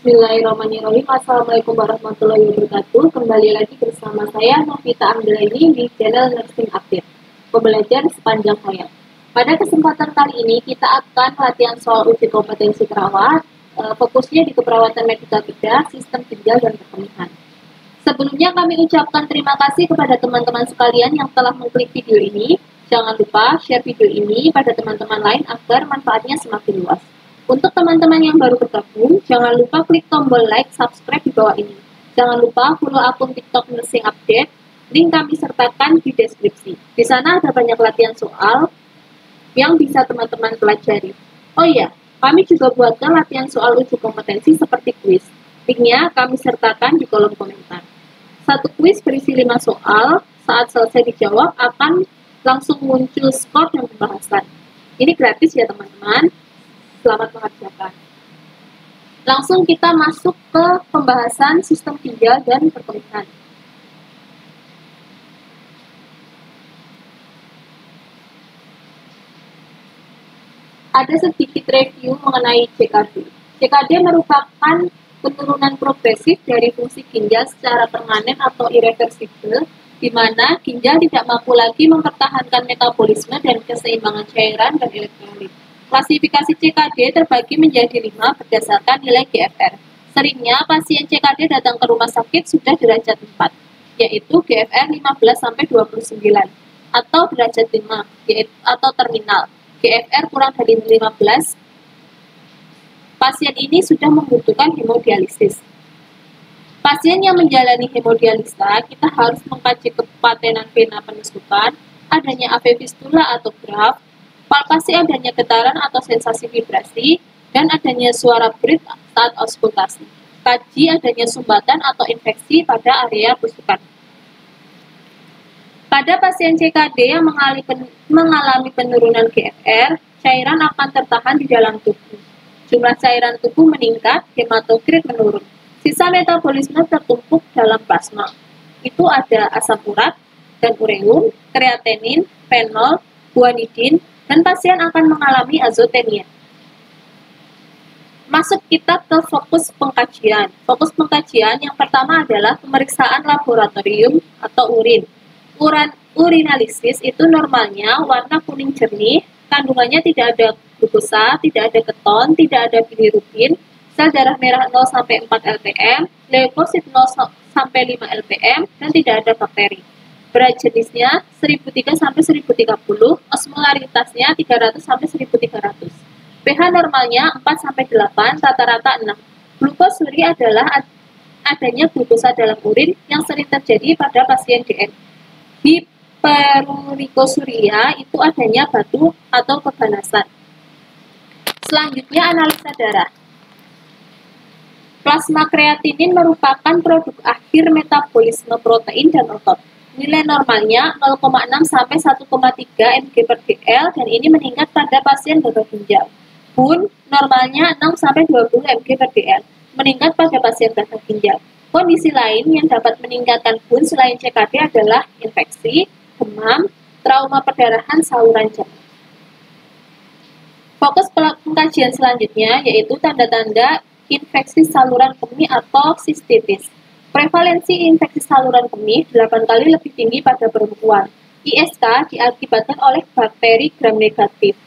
Bismillahirrahmanirrahim. Assalamualaikum warahmatullahi wabarakatuh. Kembali lagi bersama saya Novita Anggraini di channel Nursing Update, pembelajar sepanjang hayat. Pada kesempatan kali ini kita akan latihan soal uji kompetensi perawat, fokusnya di keperawatan medika bedah, sistem ginjal dan perkemihan. Sebelumnya kami ucapkan terima kasih kepada teman-teman sekalian yang telah mengklik video ini. Jangan lupa share video ini pada teman-teman lain agar manfaatnya semakin luas. Untuk teman-teman yang baru bergabung, jangan lupa klik tombol like, subscribe di bawah ini. Jangan lupa follow akun TikTok Nursing Update, link kami sertakan di deskripsi. Di sana ada banyak latihan soal yang bisa teman-teman pelajari. Oh iya, kami juga buatkan latihan soal uji kompetensi seperti kuis. Linknya kami sertakan di kolom komentar. Satu kuis berisi 5 soal, saat selesai dijawab akan langsung muncul skor dan pembahasan. Ini gratis ya teman-teman. Selamat mengerjakan. Langsung kita masuk ke pembahasan sistem ginjal dan perkemihan. Ada sedikit review mengenai CKD. CKD merupakan penurunan progresif dari fungsi ginjal secara permanen atau irreversibel, di mana ginjal tidak mampu lagi mempertahankan metabolisme dan keseimbangan cairan dan elektrolit. Klasifikasi CKD terbagi menjadi 5 berdasarkan nilai GFR. Seringnya pasien CKD datang ke rumah sakit sudah derajat 4, yaitu GFR 15-29, atau derajat 5, atau terminal. GFR kurang dari 15, pasien ini sudah membutuhkan hemodialisis. Pasien yang menjalani hemodialisa, kita harus mengkaji kepatenan vena penusukan, adanya AV fistula atau graft, palpasi adanya getaran atau sensasi vibrasi, dan adanya suara berit saat auskultasi. Kaji adanya sumbatan atau infeksi pada area tusukan. Pada pasien CKD yang mengalami penurunan GFR, cairan akan tertahan di dalam tubuh. Jumlah cairan tubuh meningkat, hematokrit menurun. Sisa metabolisme tertumpuk dalam plasma. Itu ada asam urat dan ureum, kreatenin, fenol, guanidin, dan pasien akan mengalami azotenia. Masuk kita ke fokus pengkajian. Fokus pengkajian yang pertama adalah pemeriksaan laboratorium atau urin. Urinalisis itu normalnya warna kuning jernih, kandungannya tidak ada glukosa, tidak ada keton, tidak ada bilirubin, sel darah merah 0-4 lpm, leukosit 0-5 lpm, dan tidak ada bakteri. Berat jenisnya 1003-1030, osmolaritasnya 300-1300. pH normalnya 4-8, rata-rata 6. Glukosuri adalah adanya glukosa dalam urin yang sering terjadi pada pasien DM. Hiperurikosuria itu adanya batu atau keganasan. Selanjutnya analisa darah. Plasma kreatinin merupakan produk akhir metabolisme protein dan otot. Nilai normalnya 0,6-1,3 mg/dl dan ini meningkat pada pasien gagal ginjal. Bun normalnya 6-20 mg/dl, meningkat pada pasien gagal ginjal. Kondisi lain yang dapat meningkatkan bun selain CKD adalah infeksi, demam, trauma perdarahan saluran cerna. Fokus pengkajian selanjutnya yaitu tanda-tanda infeksi saluran kemih atau sistitis. Prevalensi infeksi saluran kemih 8 kali lebih tinggi pada perempuan. ISK diakibatkan oleh bakteri gram negatif.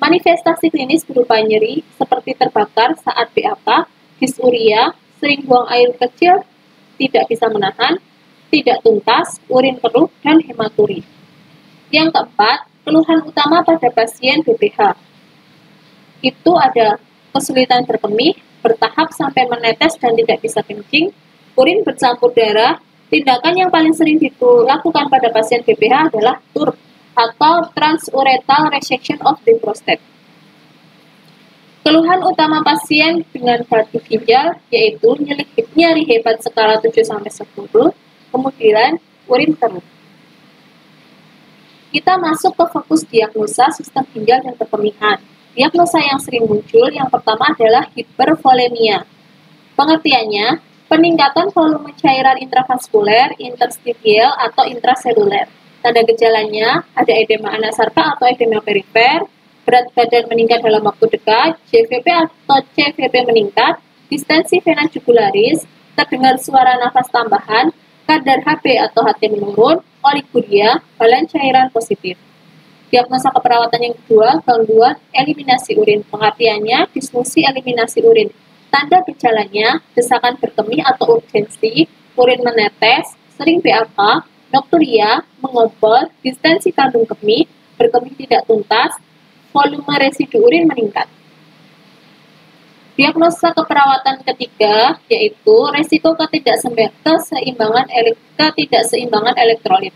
Manifestasi klinis berupa nyeri seperti terbakar saat BAK, disuria, sering buang air kecil, tidak bisa menahan, tidak tuntas, urin keruh, dan hematuri. Yang keempat, keluhan utama pada pasien BPH. Itu ada kesulitan berkemih, bertahap sampai menetes dan tidak bisa kencing, urin bercampur darah. Tindakan yang paling sering dilakukan pada pasien BPH adalah TURP atau transuretal resection of the prostate. Keluhan utama pasien dengan batu ginjal yaitu nyeri hebat skala 7-10, kemudian urin keruh. Kita masuk ke fokus diagnosa sistem ginjal dan perkemihan. Diagnosa yang sering muncul yang pertama adalah hipervolemia. Pengertiannya, peningkatan volume cairan intravaskuler, interstitial, atau intraseluler. Tanda gejalanya ada edema anasarka atau edema perifer, berat badan meningkat dalam waktu dekat, JVP atau CVP meningkat, distensi vena jugularis, terdengar suara nafas tambahan, kadar Hb atau HT menurun, oliguria, balan cairan positif. Diagnosa keperawatan yang kedua, gangguan eliminasi urin. Pengertiannya, disfungsi eliminasi urin. Tanda gejalanya, desakan berkemih atau urgensi, urin menetes, sering BAK, nokturia, mengompol, distensi kandung kemih, berkemih tidak tuntas, volume residu urin meningkat. Diagnosa keperawatan ketiga yaitu resiko ketidakseimbangan elektrolit.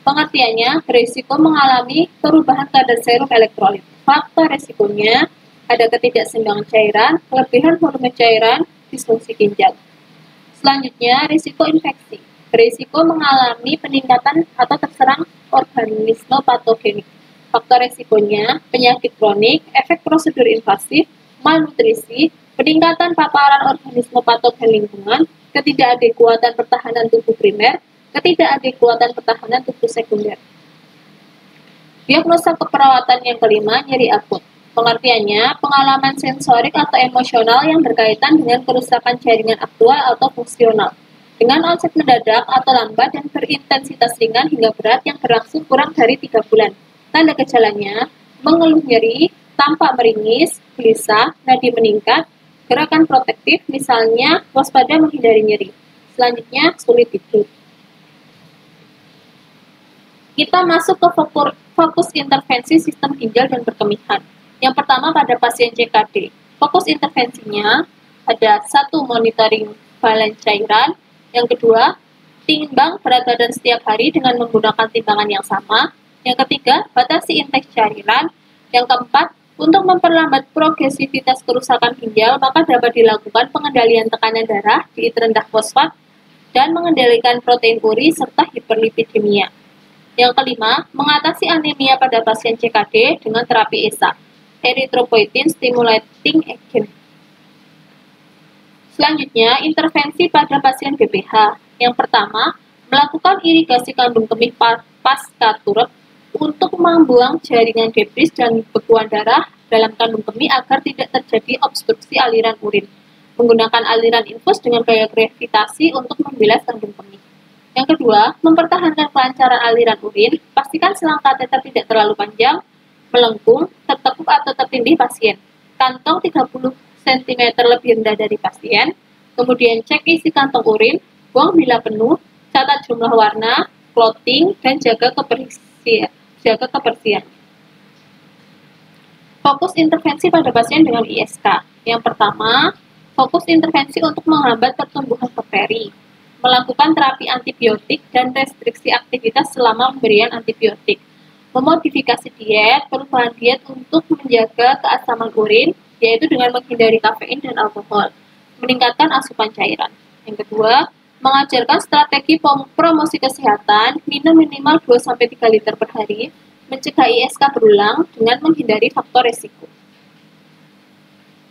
Pengertiannya, berisiko mengalami perubahan kadar serum elektrolit. Faktor resikonya ada ketidakseimbangan cairan, kelebihan volume cairan, disfungsi ginjal. Selanjutnya, risiko infeksi. Berisiko mengalami peningkatan atau terserang organisme patogenik. Faktor resikonya, penyakit kronik, efek prosedur invasif, malnutrisi, peningkatan paparan organisme patogen lingkungan, ketidakadekuatan pertahanan tubuh primer, ketidakadekuatan pertahanan tubuh sekunder. Diagnosa keperawatan yang kelima, nyeri akut. Pengertiannya, pengalaman sensorik atau emosional yang berkaitan dengan kerusakan jaringan aktual atau fungsional, dengan onset mendadak atau lambat dan berintensitas ringan hingga berat yang berlangsung kurang dari 3 bulan. Tanda gejalanya, mengeluh nyeri, tampak meringis, gelisah, nadi meningkat, gerakan protektif, misalnya waspada menghindari nyeri. Selanjutnya, sulit tidur. Kita masuk ke fokus intervensi sistem ginjal dan perkemihan. Yang pertama pada pasien CKD. Fokus intervensinya ada 1. Monitoring balan cairan. Yang kedua, timbang berat badan setiap hari dengan menggunakan timbangan yang sama. Yang ketiga, batasi intake cairan. Yang keempat, untuk memperlambat progresivitas kerusakan ginjal, maka dapat dilakukan pengendalian tekanan darah, diet rendah fosfat, dan mengendalikan protein uri serta hiperlipidemia. Yang kelima, mengatasi anemia pada pasien CKD dengan terapi ESA, erythropoietin stimulating agent. Selanjutnya, intervensi pada pasien BPH. Yang pertama, melakukan irigasi kandung kemih pasca turep untuk membuang jaringan debris dan bekuan darah dalam kandung kemih agar tidak terjadi obstruksi aliran urin. Menggunakan aliran infus dengan gaya gravitasi untuk membilas kandung kemih. Yang kedua, mempertahankan kelancaran aliran urin. Pastikan selang kateter tidak terlalu panjang, melengkung, tertekuk atau tertindih pasien. Kantong 30 cm lebih rendah dari pasien. Kemudian cek isi kantong urin, buang bila penuh, catat jumlah warna, clotting, dan jaga kebersihan. Fokus intervensi pada pasien dengan ISK. Yang pertama, fokus intervensi untuk menghambat pertumbuhan bakteri, melakukan terapi antibiotik dan restriksi aktivitas selama pemberian antibiotik, memodifikasi diet, perubahan diet untuk menjaga keasaman urin, yaitu dengan menghindari kafein dan alkohol, meningkatkan asupan cairan. Yang kedua, mengajarkan strategi promosi kesehatan, minum minimal 2-3 liter per hari, mencegah ISK berulang dengan menghindari faktor resiko.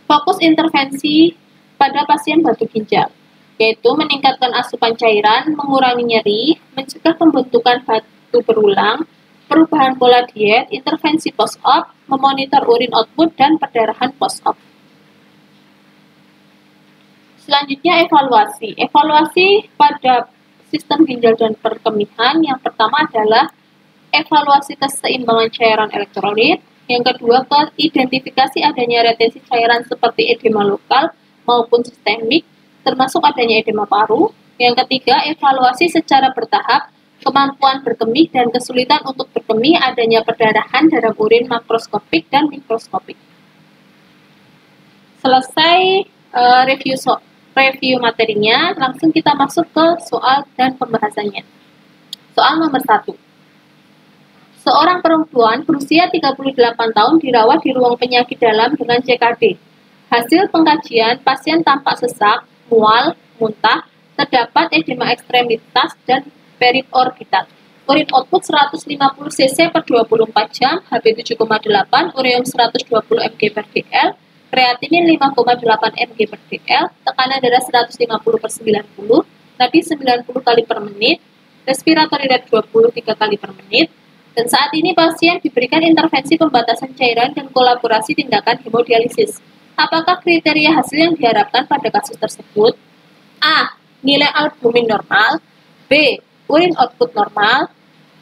Fokus intervensi pada pasien batu ginjal, yaitu meningkatkan asupan cairan, mengurangi nyeri, mencegah pembentukan batu berulang, perubahan pola diet, intervensi post-op, memonitor urin output, dan perdarahan post-op. Selanjutnya evaluasi. Evaluasi pada sistem ginjal dan perkemihan yang pertama adalah evaluasi keseimbangan cairan elektrolit. Yang kedua, identifikasi adanya retensi cairan seperti edema lokal maupun sistemik, termasuk adanya edema paru. Yang ketiga, evaluasi secara bertahap kemampuan berkemih dan kesulitan untuk berkemih, adanya perdarahan dalam urin makroskopik dan mikroskopik. Selesai review materinya, langsung kita masuk ke soal dan pembahasannya. Soal nomor 1. Seorang perempuan berusia 38 tahun dirawat di ruang penyakit dalam dengan CKD. Hasil pengkajian, pasien tampak sesak, mual, muntah, terdapat edema ekstremitas dan periorbital. Urin output 150 cc per 24 jam, Hb 7,8, ureum 120 mg per dl, kreatinin 5,8 mg per dl, tekanan darah 150 per 90, nadi 90 kali per menit, respiratory rate 23 kali per menit, dan saat ini pasien diberikan intervensi pembatasan cairan dan kolaborasi tindakan hemodialisis. Apakah kriteria hasil yang diharapkan pada kasus tersebut? A. Nilai albumin normal. B. Urin output normal.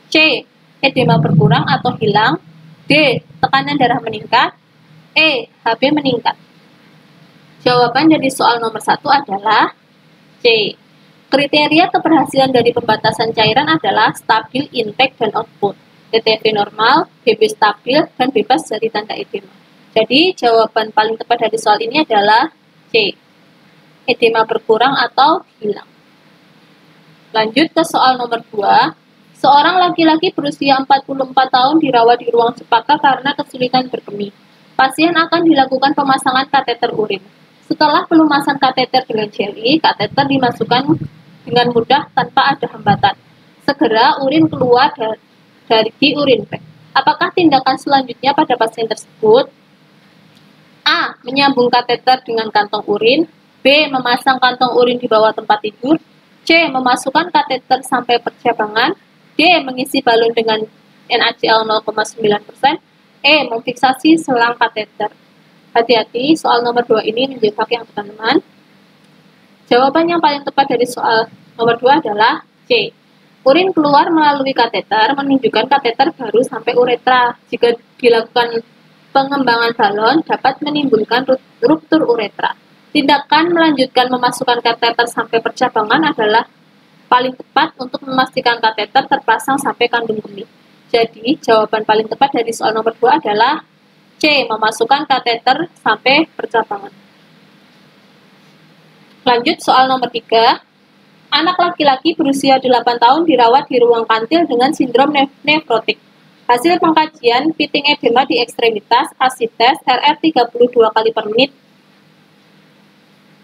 C. Edema berkurang atau hilang. D. Tekanan darah meningkat. E. HB meningkat. Jawaban dari soal nomor 1 adalah C. Kriteria keberhasilan dari pembatasan cairan adalah stabil intake dan output, TTV normal, BB stabil, dan bebas dari tanda edema. Jadi jawaban paling tepat dari soal ini adalah C. Edema berkurang atau hilang. Lanjut ke soal nomor 2. Seorang laki-laki berusia 44 tahun dirawat di ruang cepaka karena kesulitan berkemih. Pasien akan dilakukan pemasangan kateter urin. Setelah pelumasan kateter dengan jeli, kateter dimasukkan dengan mudah tanpa ada hambatan. Segera urin keluar dari urin bag. Apakah tindakan selanjutnya pada pasien tersebut? A. Menyambung kateter dengan kantong urin. B. Memasang kantong urin di bawah tempat tidur. C. Memasukkan kateter sampai percabangan. D. Mengisi balon dengan NaCl 0,9%. E. Memfiksasi selang kateter. Hati-hati, soal nomor 2 ini menjebak yang teman-teman. Jawaban yang paling tepat dari soal nomor 2 adalah C. Urin keluar melalui kateter menunjukkan kateter baru sampai uretra. Jika dilakukan pengembangan balon, dapat menimbulkan ruptur uretra. Tindakan melanjutkan memasukkan kateter sampai percabangan adalah paling tepat untuk memastikan kateter terpasang sampai kandung kemih. Jadi, jawaban paling tepat dari soal nomor 2 adalah C. Memasukkan kateter sampai percabangan. Lanjut soal nomor 3. Anak laki-laki berusia 8 tahun dirawat di ruang kantil dengan sindrom nefrotik. Hasil pengkajian pitting edema di ekstremitas, ASI test, RR 32 kali per menit.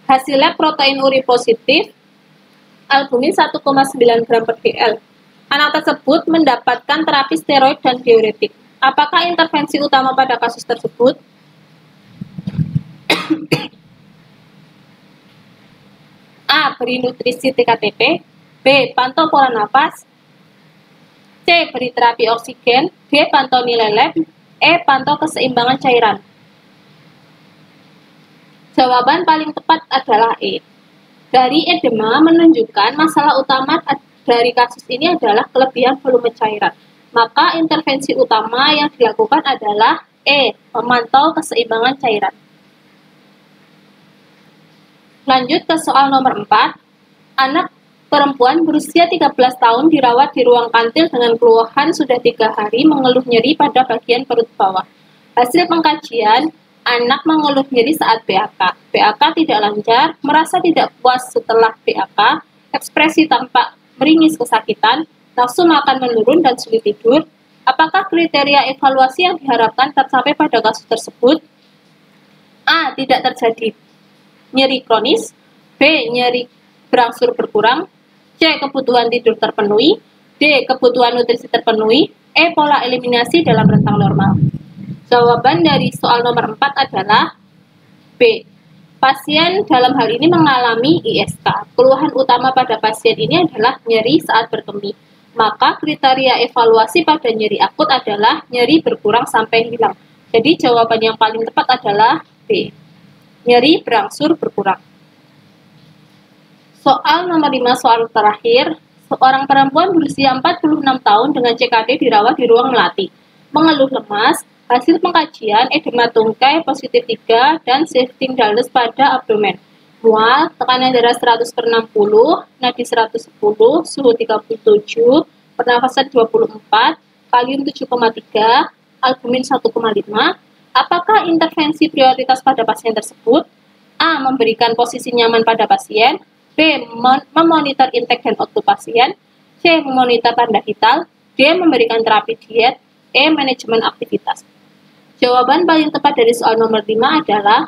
Hasilnya protein uri positif, albumin 1,9 gram per dl. Anak tersebut mendapatkan terapi steroid dan diuretik. Apakah intervensi utama pada kasus tersebut? A. Beri nutrisi TKTP. B. Pantau pola nafas. C. Beri terapi oksigen. D. Pantau nilai lab. E. Pantau keseimbangan cairan. Jawaban paling tepat adalah E. Dari edema menunjukkan masalah utama dari kasus ini adalah kelebihan volume cairan. Maka intervensi utama yang dilakukan adalah E. Memantau keseimbangan cairan. Lanjut ke soal nomor 4. Anak perempuan berusia 13 tahun dirawat di ruang kantil dengan keluhan sudah 3 hari mengeluh nyeri pada bagian perut bawah. Hasil pengkajian, anak mengeluh nyeri saat BAK. BAK tidak lancar, merasa tidak puas setelah BAK, ekspresi tampak meringis kesakitan, nafsu makan menurun dan sulit tidur. Apakah kriteria evaluasi yang diharapkan tercapai pada kasus tersebut? A. Tidak terjadi nyeri kronis. B. Nyeri berangsur berkurang. C. Kebutuhan tidur terpenuhi. D. Kebutuhan nutrisi terpenuhi. E. Pola eliminasi dalam rentang normal. Jawaban dari soal nomor 4 adalah B. Pasien dalam hal ini mengalami ISK. Keluhan utama pada pasien ini adalah nyeri saat berkemih. Maka kriteria evaluasi pada nyeri akut adalah nyeri berkurang sampai hilang. Jadi jawaban yang paling tepat adalah B. Nyeri berangsur berkurang. Soal nomor 5, soal terakhir. Seorang perempuan berusia 46 tahun dengan CKD dirawat di ruang melati. Mengeluh lemas. Hasil pengkajian edema tungkai positif 3 dan shifting dullness pada abdomen. Mual, tekanan darah 100/60, nadi 110, suhu 37, pernafasan 24, kalium 7,3, albumin 1,5. Apakah intervensi prioritas pada pasien tersebut? A. Memberikan posisi nyaman pada pasien. B. Memonitor intake dan output pasien. C. Memonitor tanda vital. D. Memberikan terapi diet. E. Manajemen aktivitas. Jawaban paling tepat dari soal nomor 5 adalah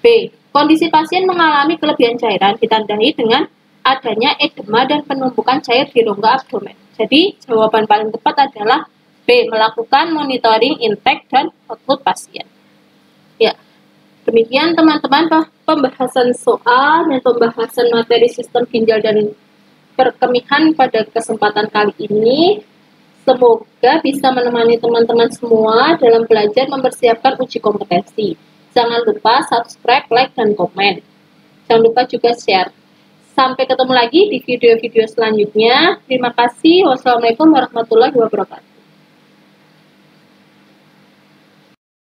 B. Kondisi pasien mengalami kelebihan cairan ditandai dengan adanya edema dan penumpukan cair di rongga abdomen. Jadi, jawaban paling tepat adalah B. Melakukan monitoring intake dan output pasien. Ya, demikian teman-teman pembahasan soal dan pembahasan materi sistem ginjal dan perkemihan pada kesempatan kali ini. Semoga bisa menemani teman-teman semua dalam belajar mempersiapkan uji kompetensi. Jangan lupa subscribe, like, dan komen. Jangan lupa juga share. Sampai ketemu lagi di video-video selanjutnya. Terima kasih. Wassalamualaikum warahmatullahi wabarakatuh.